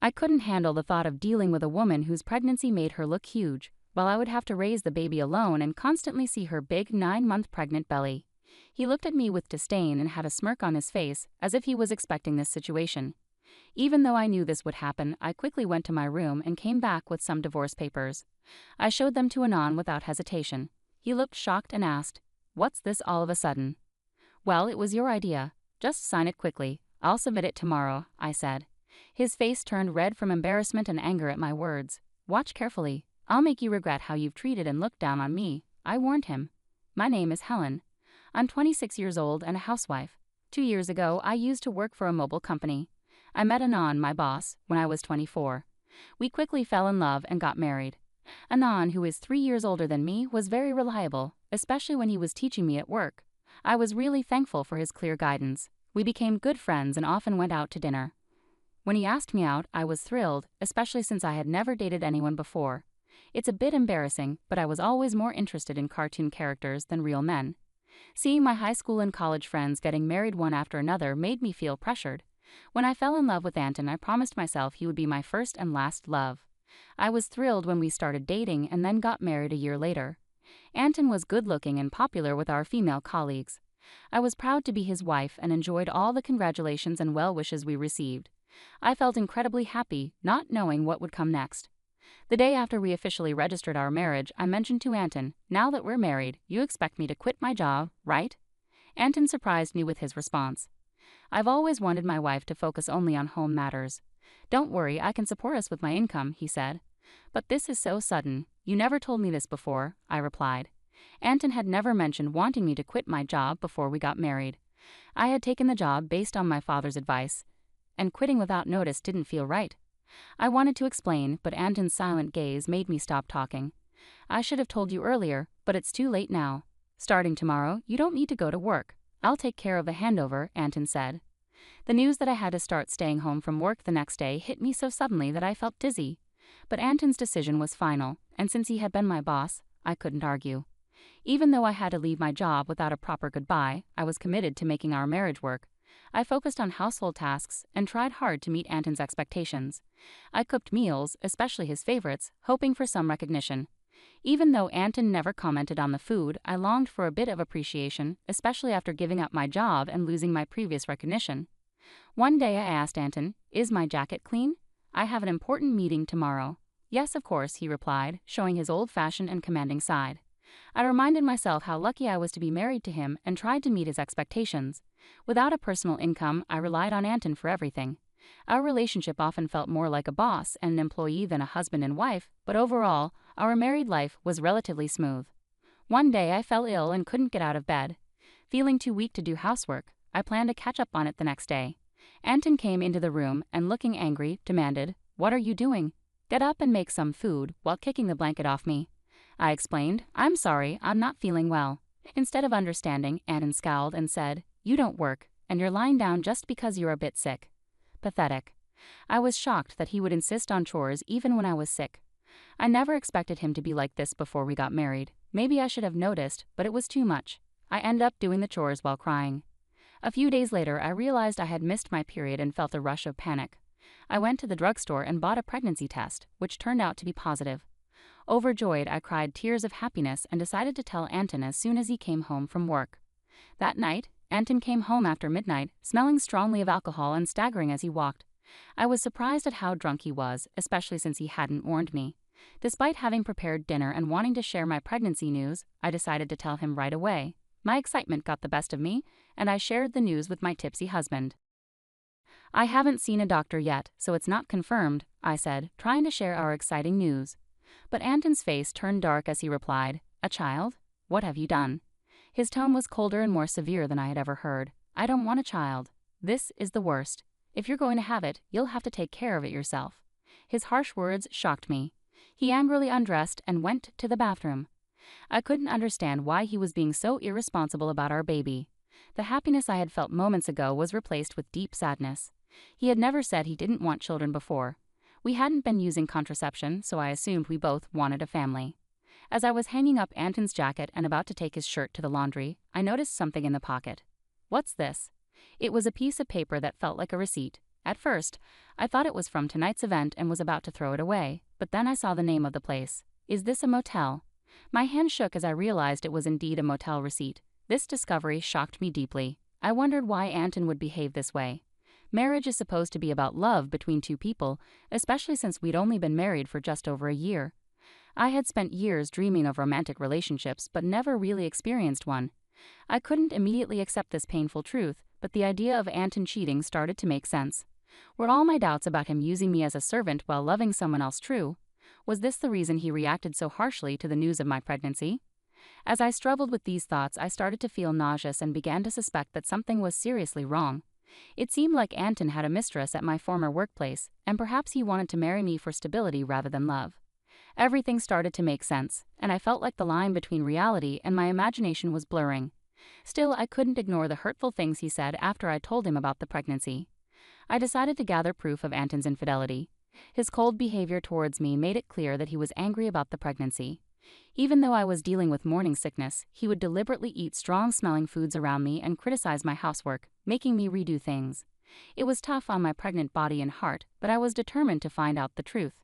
I couldn't handle the thought of dealing with a woman whose pregnancy made her look huge, while I would have to raise the baby alone and constantly see her big 9-month pregnant belly. He looked at me with disdain and had a smirk on his face, as if he was expecting this situation. Even though I knew this would happen, I quickly went to my room and came back with some divorce papers. I showed them to Anon without hesitation. He looked shocked and asked, "What's this all of a sudden?" "Well, it was your idea. Just sign it quickly. I'll submit it tomorrow," I said. His face turned red from embarrassment and anger at my words. "Watch carefully. I'll make you regret how you've treated and looked down on me," I warned him. "My name is Helen. I'm 26 years old and a housewife. 2 years ago, I used to work for a mobile company. I met Anon, my boss, when I was 24. We quickly fell in love and got married. Anon, who is 3 years older than me, was very reliable, especially when he was teaching me at work. I was really thankful for his clear guidance. We became good friends and often went out to dinner. When he asked me out, I was thrilled, especially since I had never dated anyone before. It's a bit embarrassing, but I was always more interested in cartoon characters than real men. Seeing my high school and college friends getting married one after another made me feel pressured. When I fell in love with Anton, I promised myself he would be my first and last love. I was thrilled when we started dating and then got married a year later. Anton was good-looking and popular with our female colleagues. I was proud to be his wife and enjoyed all the congratulations and well wishes we received. I felt incredibly happy, not knowing what would come next. The day after we officially registered our marriage, I mentioned to Anton, "Now that we're married, you expect me to quit my job, right?" Anton surprised me with his response. "I've always wanted my wife to focus only on home matters. Don't worry, I can support us with my income," he said. "But this is so sudden. You never told me this before," I replied. Anton had never mentioned wanting me to quit my job before we got married. I had taken the job based on my father's advice, and quitting without notice didn't feel right. I wanted to explain, but Anton's silent gaze made me stop talking. "I should have told you earlier, but it's too late now. Starting tomorrow, you don't need to go to work. I'll take care of the handover," Anton said. The news that I had to start staying home from work the next day hit me so suddenly that I felt dizzy. But Anton's decision was final, and since he had been my boss, I couldn't argue. Even though I had to leave my job without a proper goodbye, I was committed to making our marriage work. I focused on household tasks and tried hard to meet Anton's expectations. I cooked meals, especially his favorites, hoping for some recognition. Even though Anton never commented on the food, I longed for a bit of appreciation, especially after giving up my job and losing my previous recognition. One day I asked Anton, "Is my jacket clean? I have an important meeting tomorrow." "Yes, of course," he replied, showing his old-fashioned and commanding side. I reminded myself how lucky I was to be married to him and tried to meet his expectations. Without a personal income, I relied on Anton for everything. Our relationship often felt more like a boss and an employee than a husband and wife, but overall, our married life was relatively smooth. One day I fell ill and couldn't get out of bed. Feeling too weak to do housework, I planned to catch up on it the next day. Anton came into the room and, looking angry, demanded, "What are you doing? Get up and make some food," while kicking the blanket off me. I explained, "I'm sorry, I'm not feeling well." Instead of understanding, Anton scowled and said, "You don't work, and you're lying down just because you're a bit sick." Pathetic. I was shocked that he would insist on chores even when I was sick. I never expected him to be like this before we got married. Maybe I should have noticed, but it was too much. I ended up doing the chores while crying. A few days later, I realized I had missed my period and felt a rush of panic. I went to the drugstore and bought a pregnancy test, which turned out to be positive. Overjoyed, I cried tears of happiness and decided to tell Anton as soon as he came home from work. That night, Anton came home after midnight, smelling strongly of alcohol and staggering as he walked. I was surprised at how drunk he was, especially since he hadn't warned me. Despite having prepared dinner and wanting to share my pregnancy news, I decided to tell him right away. My excitement got the best of me, and I shared the news with my tipsy husband. "I haven't seen a doctor yet, so it's not confirmed," I said, trying to share our exciting news. But Anton's face turned dark as he replied, "A child? What have you done?" His tone was colder and more severe than I had ever heard. "I don't want a child. This is the worst. If you're going to have it, you'll have to take care of it yourself." His harsh words shocked me. He angrily undressed and went to the bathroom. I couldn't understand why he was being so irresponsible about our baby. The happiness I had felt moments ago was replaced with deep sadness. He had never said he didn't want children before. We hadn't been using contraception, so I assumed we both wanted a family. As I was hanging up Anton's jacket and about to take his shirt to the laundry, I noticed something in the pocket. "What's this?" It was a piece of paper that felt like a receipt. At first, I thought it was from tonight's event and was about to throw it away, but then I saw the name of the place. Is this a motel? My hand shook as I realized it was indeed a motel receipt. This discovery shocked me deeply. I wondered why Anton would behave this way. Marriage is supposed to be about love between two people, especially since we'd only been married for just over a year. I had spent years dreaming of romantic relationships but never really experienced one. I couldn't immediately accept this painful truth, but the idea of Anton cheating started to make sense. Were all my doubts about him using me as a servant while loving someone else true? Was this the reason he reacted so harshly to the news of my pregnancy? As I struggled with these thoughts, I started to feel nauseous and began to suspect that something was seriously wrong. It seemed like Anton had a mistress at my former workplace, and perhaps he wanted to marry me for stability rather than love. Everything started to make sense, and I felt like the line between reality and my imagination was blurring. Still, I couldn't ignore the hurtful things he said after I told him about the pregnancy. I decided to gather proof of Anton's infidelity. His cold behavior towards me made it clear that he was angry about the pregnancy. Even though I was dealing with morning sickness, he would deliberately eat strong-smelling foods around me and criticize my housework, making me redo things. It was tough on my pregnant body and heart, but I was determined to find out the truth.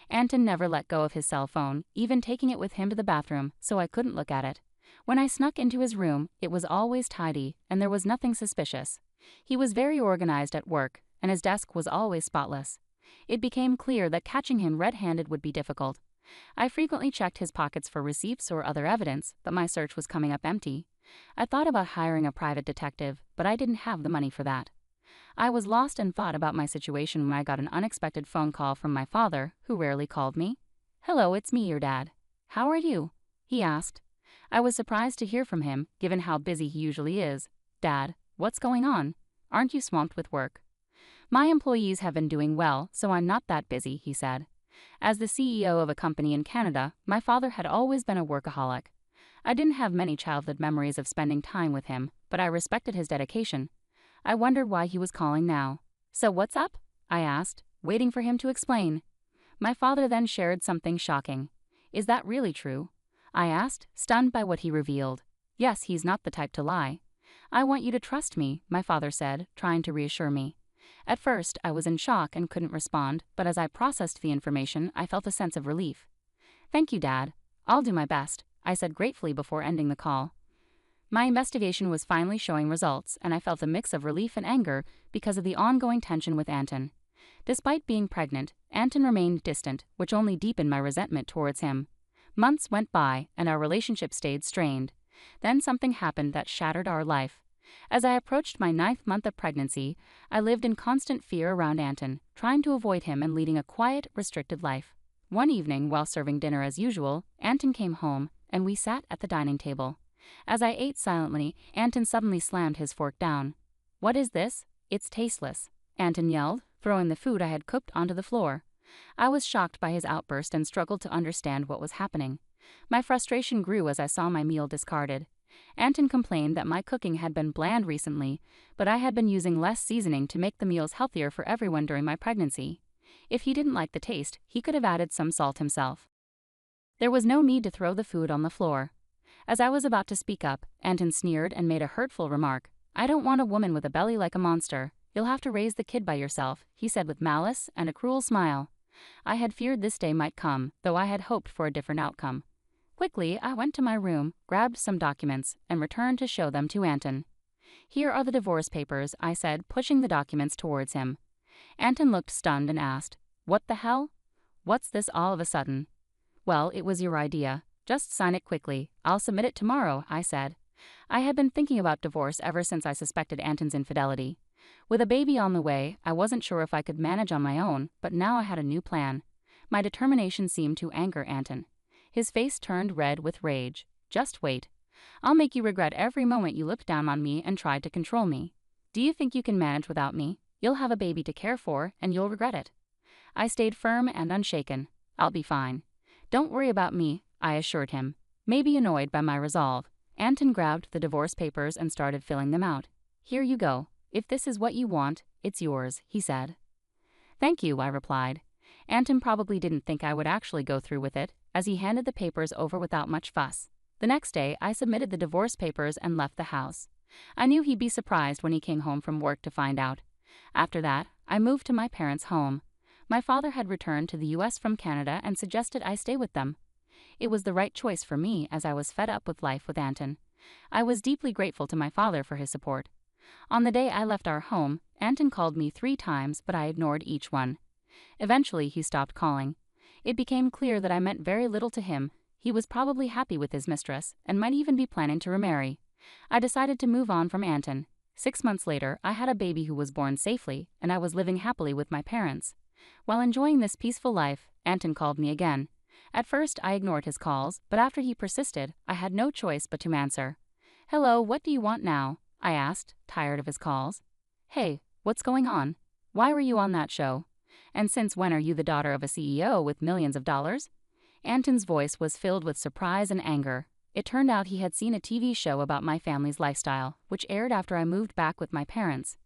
Anton never let go of his cell phone, even taking it with him to the bathroom, so I couldn't look at it. When I snuck into his room, it was always tidy, and there was nothing suspicious. He was very organized at work, and his desk was always spotless. It became clear that catching him red-handed would be difficult. I frequently checked his pockets for receipts or other evidence, but my search was coming up empty. I thought about hiring a private detective, but I didn't have the money for that. I was lost in thought about my situation when I got an unexpected phone call from my father, who rarely called me. "Hello, it's me, your dad. How are you?" he asked. I was surprised to hear from him, given how busy he usually is. "Dad, what's going on? Aren't you swamped with work?" "My employees have been doing well, so I'm not that busy," he said. As the CEO of a company in Canada, my father had always been a workaholic. I didn't have many childhood memories of spending time with him, but I respected his dedication. I wondered why he was calling now. "So what's up?" I asked, waiting for him to explain. My father then shared something shocking. "Is that really true?" I asked, stunned by what he revealed. "Yes, he's not the type to lie." "I want you to trust me," my father said, trying to reassure me. At first, I was in shock and couldn't respond, but as I processed the information, I felt a sense of relief. "Thank you, Dad. I'll do my best," I said gratefully before ending the call. My investigation was finally showing results, and I felt a mix of relief and anger because of the ongoing tension with Anton. Despite being pregnant, Anton remained distant, which only deepened my resentment towards him. Months went by, and our relationship stayed strained. Then something happened that shattered our life. As I approached my 9th month of pregnancy, I lived in constant fear around Anton, trying to avoid him and leading a quiet, restricted life. One evening, while serving dinner as usual, Anton came home, and we sat at the dining table. As I ate silently, Anton suddenly slammed his fork down. "What is this? It's tasteless," Anton yelled, throwing the food I had cooked onto the floor. I was shocked by his outburst and struggled to understand what was happening. My frustration grew as I saw my meal discarded. Anton complained that my cooking had been bland recently, but I had been using less seasoning to make the meals healthier for everyone during my pregnancy. If he didn't like the taste, he could have added some salt himself. There was no need to throw the food on the floor. As I was about to speak up, Anton sneered and made a hurtful remark. "I don't want a woman with a belly like a monster. You'll have to raise the kid by yourself," he said with malice and a cruel smile. I had feared this day might come, though I had hoped for a different outcome. Quickly, I went to my room, grabbed some documents, and returned to show them to Anton. "Here are the divorce papers," I said, pushing the documents towards him. Anton looked stunned and asked, "What the hell? What's this all of a sudden?" "Well, it was your idea. Just sign it quickly. I'll submit it tomorrow," I said. I had been thinking about divorce ever since I suspected Anton's infidelity. With a baby on the way, I wasn't sure if I could manage on my own, but now I had a new plan. My determination seemed to anger Anton. His face turned red with rage. "Just wait. I'll make you regret every moment you looked down on me and tried to control me. Do you think you can manage without me? You'll have a baby to care for, and you'll regret it." I stayed firm and unshaken. "I'll be fine. Don't worry about me," I assured him. Maybe annoyed by my resolve, Anton grabbed the divorce papers and started filling them out. "Here you go. If this is what you want, it's yours," he said. "Thank you," I replied. Anton probably didn't think I would actually go through with it, as he handed the papers over without much fuss. The next day, I submitted the divorce papers and left the house. I knew he'd be surprised when he came home from work to find out. After that, I moved to my parents' home. My father had returned to the US from Canada and suggested I stay with them. It was the right choice for me as I was fed up with life with Anton. I was deeply grateful to my father for his support. On the day I left our home, Anton called me 3 times, but I ignored each one. Eventually, he stopped calling. It became clear that I meant very little to him. He was probably happy with his mistress and might even be planning to remarry. I decided to move on from Anton. 6 months later, I had a baby who was born safely, and I was living happily with my parents. While enjoying this peaceful life, Anton called me again. At first, I ignored his calls, but after he persisted, I had no choice but to answer. "Hello, what do you want now?" I asked, tired of his calls. "Hey, what's going on? Why were you on that show? And since when are you the daughter of a CEO with millions of dollars?" Anton's voice was filled with surprise and anger. It turned out he had seen a TV show about my family's lifestyle, which aired after I moved back with my parents.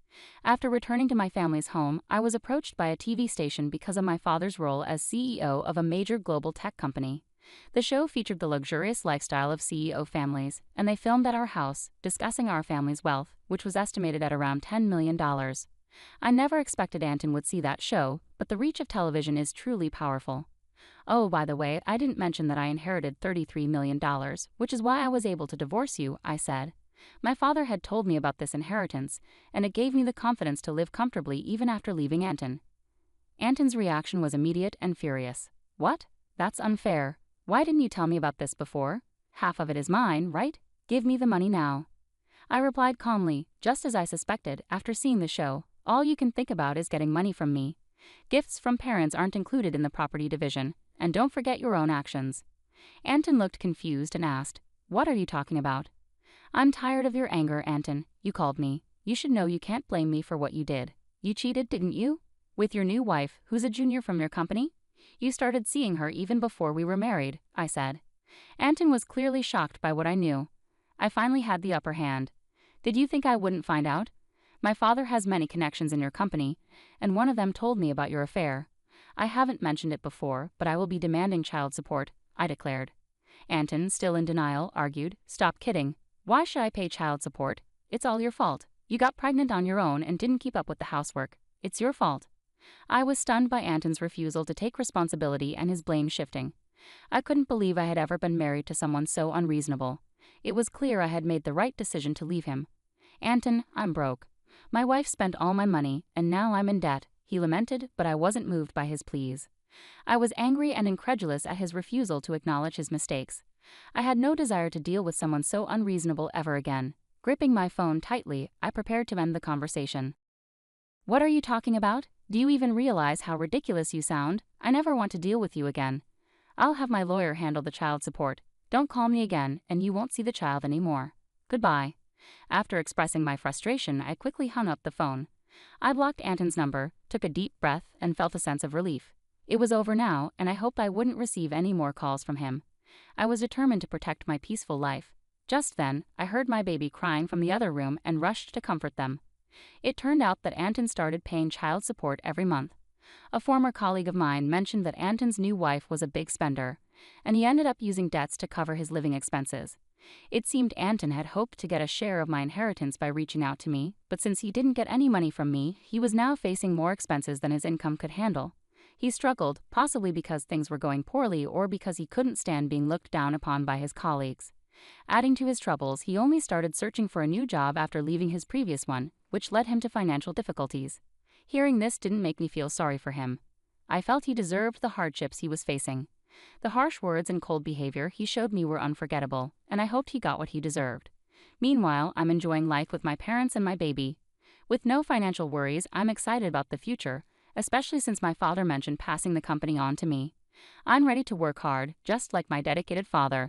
After returning to my family's home, I was approached by a TV station because of my father's role as CEO of a major global tech company. The show featured the luxurious lifestyle of CEO families, and they filmed at our house, discussing our family's wealth, which was estimated at around $10 million. I never expected Anton would see that show, but the reach of television is truly powerful. "Oh, by the way, I didn't mention that I inherited $33 million, which is why I was able to divorce you," I said. My father had told me about this inheritance, and it gave me the confidence to live comfortably even after leaving Anton. Anton's reaction was immediate and furious. "What? That's unfair. Why didn't you tell me about this before? Half of it is mine, right? Give me the money now." I replied calmly, just as I suspected after seeing the show. All you can think about is getting money from me. Gifts from parents aren't included in the property division, and don't forget your own actions. Anton looked confused and asked, "What are you talking about?" "I'm tired of your anger, Anton. You called me. You should know you can't blame me for what you did. You cheated, didn't you? With your new wife, who's a junior from your company? You started seeing her even before we were married," I said. Anton was clearly shocked by what I knew. I finally had the upper hand. "Did you think I wouldn't find out? My father has many connections in your company, and one of them told me about your affair. I haven't mentioned it before, but I will be demanding child support," I declared. Anton, still in denial, argued, "Stop kidding. Why should I pay child support? It's all your fault. You got pregnant on your own and didn't keep up with the housework. It's your fault." I was stunned by Anton's refusal to take responsibility and his blame shifting. I couldn't believe I had ever been married to someone so unreasonable. It was clear I had made the right decision to leave him. "Anton, I'm broke. My wife spent all my money, and now I'm in debt," he lamented, but I wasn't moved by his pleas. I was angry and incredulous at his refusal to acknowledge his mistakes. I had no desire to deal with someone so unreasonable ever again. Gripping my phone tightly, I prepared to end the conversation. "What are you talking about? Do you even realize how ridiculous you sound? I never want to deal with you again. I'll have my lawyer handle the child support. Don't call me again, and you won't see the child anymore. Goodbye." After expressing my frustration, I quickly hung up the phone. I blocked Anton's number, took a deep breath, and felt a sense of relief. It was over now, and I hoped I wouldn't receive any more calls from him. I was determined to protect my peaceful life. Just then, I heard my baby crying from the other room and rushed to comfort them. It turned out that Anton started paying child support every month. A former colleague of mine mentioned that Anton's new wife was a big spender, and he ended up using debts to cover his living expenses. It seemed Anton had hoped to get a share of my inheritance by reaching out to me, but since he didn't get any money from me, he was now facing more expenses than his income could handle. He struggled, possibly because things were going poorly or because he couldn't stand being looked down upon by his colleagues. Adding to his troubles, he only started searching for a new job after leaving his previous one, which led him to financial difficulties. Hearing this didn't make me feel sorry for him. I felt he deserved the hardships he was facing. The harsh words and cold behavior he showed me were unforgettable, and I hoped he got what he deserved. Meanwhile, I'm enjoying life with my parents and my baby. With no financial worries, I'm excited about the future, especially since my father mentioned passing the company on to me. I'm ready to work hard, just like my dedicated father.